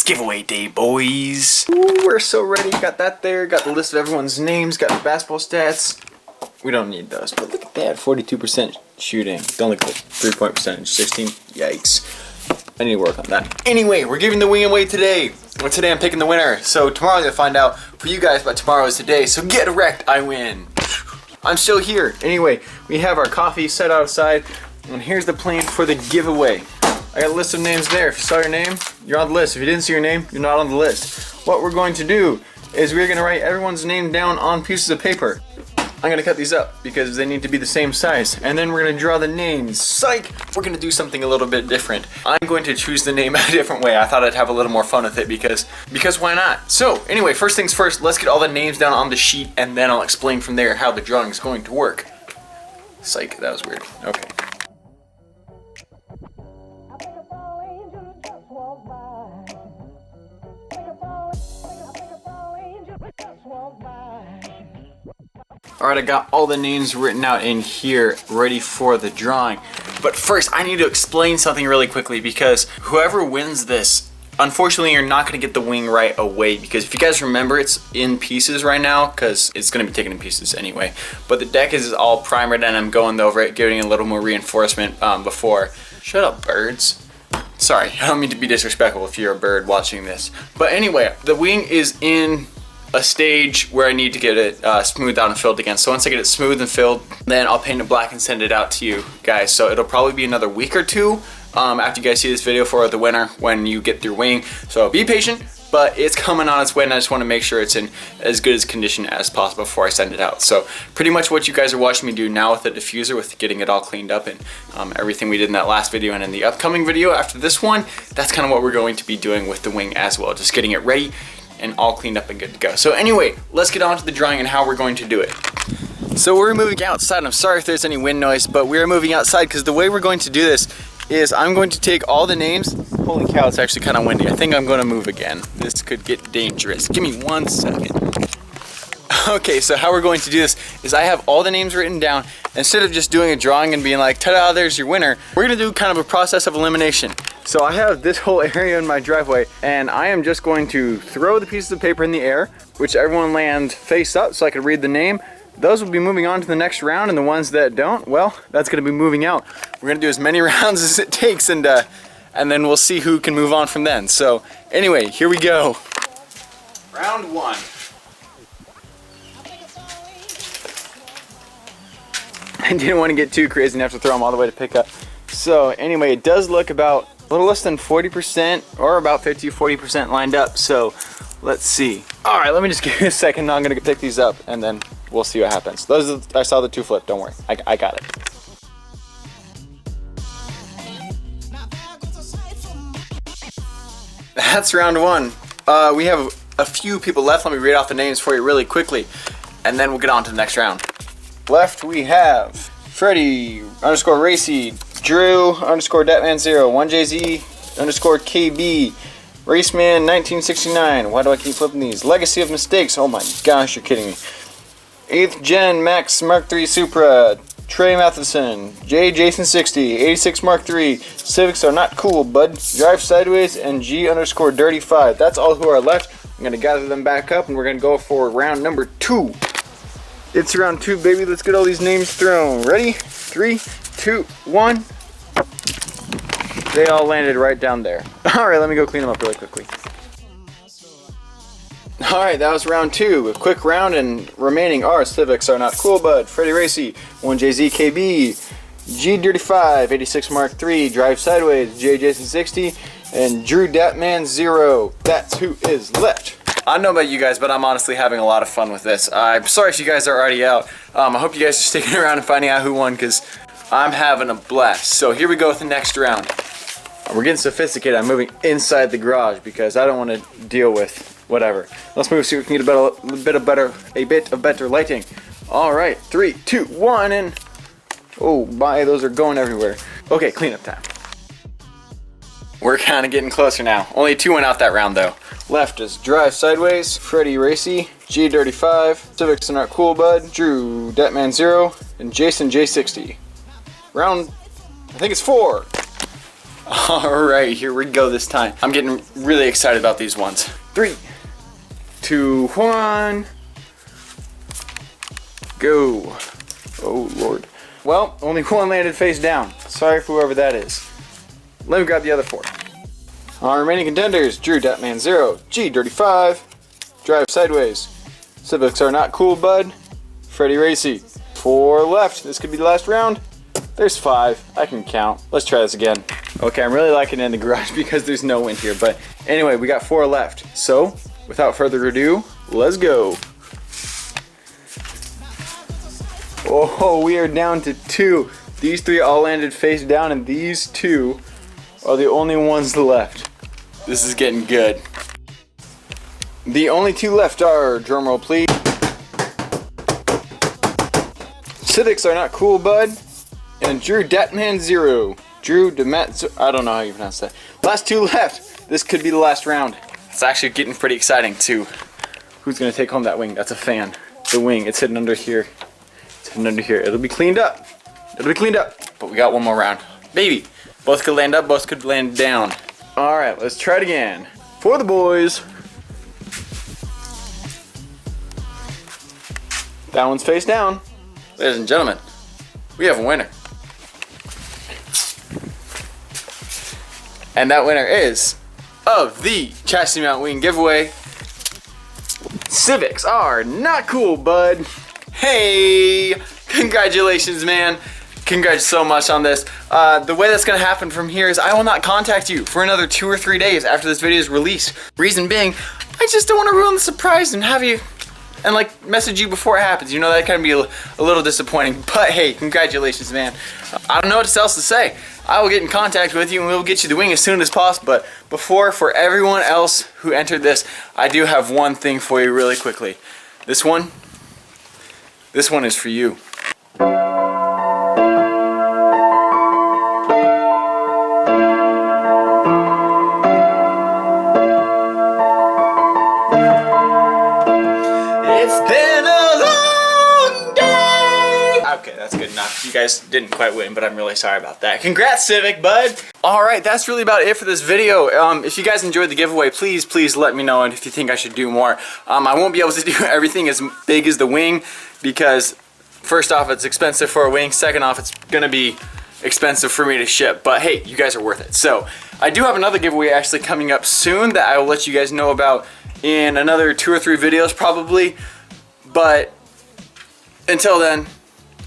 It's giveaway day, boys. Ooh, we're so ready. Got that there. Got the list of everyone's names. Got the basketball stats. We don't need those, but look at that. 42% shooting. Don't look at the 3-point percentage. 16. Yikes. I need to work on that. Anyway, we're giving the wing away today. Well, today I'm picking the winner. So tomorrow I'm going to find out for you guys, but tomorrow is today. So get wrecked, I win. I'm still here. Anyway, we have our coffee set outside. And here's the plan for the giveaway. I got a list of names there. If you saw your name, you're on the list. If you didn't see your name, you're not on the list. What we're going to do is we're going to write everyone's name down on pieces of paper. I'm going to cut these up because they need to be the same size. And then we're going to draw the names. Psych! We're going to do something a little bit different. I'm going to choose the name a different way. I thought I'd have a little more fun with it because why not? So anyway, first things first, let's get all the names down on the sheet and then I'll explain from there how the drawing is going to work. Psych, that was weird. Okay. Alright, I got all the names written out in here, ready for the drawing. But first, I need to explain something really quickly because whoever wins this, unfortunately, you're not going to get the wing right away because if you guys remember, it's in pieces right now because it's going to be taken in pieces anyway. But the deck is all primered and I'm going over it, giving it a little more reinforcement before. Shut up, birds. Sorry, I don't mean to be disrespectful if you're a bird watching this. But anyway, the wing is in a stage where I need to get it smoothed out and filled again. So once I get it smooth and filled, then I'll paint it black and send it out to you guys. So it'll probably be another week or two after you guys see this video for the winner when you get your wing. So be patient, but it's coming on its way and I just want to make sure it's in as good as condition as possible before I send it out. So pretty much what you guys are watching me do now with the diffuser, with getting it all cleaned up and everything we did in that last video and in the upcoming video after this one, that's kind of what we're going to be doing with the wing as well. Just getting it ready and all cleaned up and good to go. So anyway, let's get on to the drawing and how we're going to do it. So we're moving outside. I'm sorry if there's any wind noise, but we're moving outside because the way we're going to do this is I'm going to take all the names. Holy cow, it's actually kind of windy. I think I'm going to move again. This could get dangerous. Give me 1 second. Okay, so how we're going to do this is I have all the names written down. Instead of just doing a drawing and being like, ta-da, there's your winner, we're gonna do kind of a process of elimination. So I have this whole area in my driveway and I am just going to throw the pieces of paper in the air, which everyone lands face up so I can read the name. Those will be moving on to the next round and the ones that don't, well, that's gonna be moving out. We're gonna do as many rounds as it takes and then we'll see who can move on from then. So anyway, here we go. Round 1. I didn't want to get too crazy and have to throw them all the way to pick up. So anyway, it does look about a little less than 40% or about 50-40% lined up. So let's see. All right, let me just give you a second. Now I'm gonna pick these up and then we'll see what happens. I saw the 2 flip, don't worry. I got it. That's round 1. We have a few people left. Let me read off the names for you really quickly and then we'll get on to the next round. Left we have Freddy _ Racy, Drew _ Datman0, 1JZ _ KB, Raceman 1969. Why do I keep flipping these? Legacy of Mistakes. Oh my gosh, you're kidding me. 8th Gen Max Mark III Supra, Trey Matheson, J Jason 60, 86 Mark III. Civics are not cool, bud. Drive Sideways and G _ Dirty 5. That's all who are left. I'm gonna gather them back up and we're gonna go for round number 2. It's round 2, baby. Let's get all these names thrown. Ready? 3, 2, 1. They all landed right down there. All right, let me go clean them up really quickly. All right, that was round 2. A quick round and remaining are Civics Are Not Cool, Bud, Freddy Racy, 1JZ KB, G Dirty 5, 86 Mark III, Drive Sideways, J Jason 60, and Drew Datman 0. That's who is left. I don't know about you guys, but I'm honestly having a lot of fun with this. I'm sorry if you guys are already out. I hope you guys are sticking around and finding out who won because I'm having a blast. So here we go with the next round. We're getting sophisticated. I'm moving inside the garage because I don't want to deal with whatever. Let's move so we can get a bit of better lighting. All right, 3, 2, 1, and oh my, those are going everywhere. Okay, cleanup time. We're kind of getting closer now. Only 2 went out that round though. Left is Drive Sideways, Freddy Racy, G Dirty 5, Civics Are Not Cool, Bud, Drew Datman 0, and Jason J60. Round, I think it's 4. All right, here we go this time. I'm getting really excited about these ones. 3, 2, 1, go. Oh, Lord. Well, only one landed face down. Sorry for whoever that is. Let me grab the other 4. Our remaining contenders, Drew, Datman 0, G, Dirty 5, Drive Sideways, Civics Are Not Cool, Bud, Freddy Racy. 4 left. This could be the last round. There's 5. I can count. Let's try this again. Okay, I'm really liking it in the garage because there's no wind here. But anyway, we got 4 left. So, without further ado, let's go. Oh, we are down to 2. These 3 all landed face down, and these 2 are the only ones left. This is getting good. The only 2 left are, drumroll please, Civics Are Not Cool, Bud, and Drew Datman 0. Drew Damat, I don't know how you pronounce that. Last 2 left. This could be the last round. It's actually getting pretty exciting too. Who's gonna take home that wing? That's a fan. The wing, it's hidden under here. It's hidden under here. It'll be cleaned up. It'll be cleaned up. But we got one more round. Maybe. Both could land up, both could land down. All right, let's try it again. For the boys. That one's face down. Ladies and gentlemen, we have a winner. And that winner is, of the Chastity Mount Wing giveaway, Civics Are Not Cool, Bud. Hey, congratulations, man. Congrats so much on this. The way that's gonna happen from here is I will not contact you for another 2 or 3 days after this video is released. Reason being, I just don't want to ruin the surprise and have you, and like message you before it happens. You know, that can be a little disappointing, but hey, congratulations, man. I don't know what else to say. I will get in contact with you and we'll get you the wing as soon as possible. But before, for everyone else who entered this, I do have one thing for you really quickly. This one is for you. It's been a long day. Okay, that's good enough. You guys didn't quite win, but I'm really sorry about that. Congrats, Civic, bud. All right, that's really about it for this video. If you guys enjoyed the giveaway, please let me know, and if you think I should do more. I won't be able to do everything as big as the wing because first off, it's expensive for a wing. Second off, it's gonna be expensive for me to ship, but hey, you guys are worth it. So I do have another giveaway actually coming up soon that I will let you guys know about in another 2 or 3 videos probably, but until then,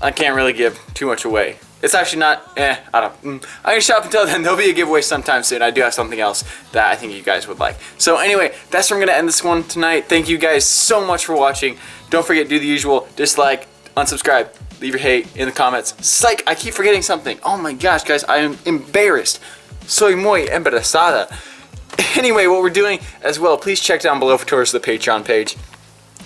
I can't really give too much away. It's actually not, I don't, I'm gonna shop until then. There'll be a giveaway sometime soon. I do have something else that I think you guys would like. So anyway, that's where I'm gonna end this one tonight. Thank you guys so much for watching. Don't forget, do the usual, dislike, unsubscribe, leave your hate in the comments. Psych, I keep forgetting something. Oh my gosh, guys, I am embarrassed. Soy muy embarazada. Anyway, what we're doing as well, please check down below for tours of the Patreon page.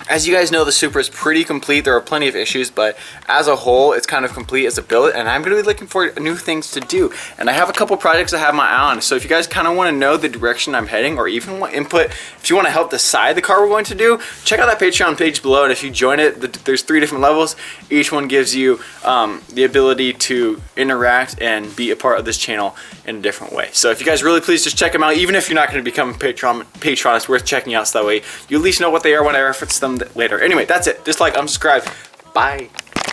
As you guys know, the Supra is pretty complete. There are plenty of issues, but as a whole, it's kind of complete as a build, and I'm going to be looking for new things to do. And I have a couple projects I have my eye on, so if you guys kind of want to know the direction I'm heading, or even want input, if you want to help decide the car we're going to do, check out that Patreon page below, and if you join it, there's 3 different levels. Each one gives you the ability to interact and be a part of this channel in a different way. So if you guys really please just check them out, even if you're not going to become a patron, it's worth checking out, so that way you at least know what they are when I reference them later. Anyway, that's it. Dislike, unsubscribe. Bye.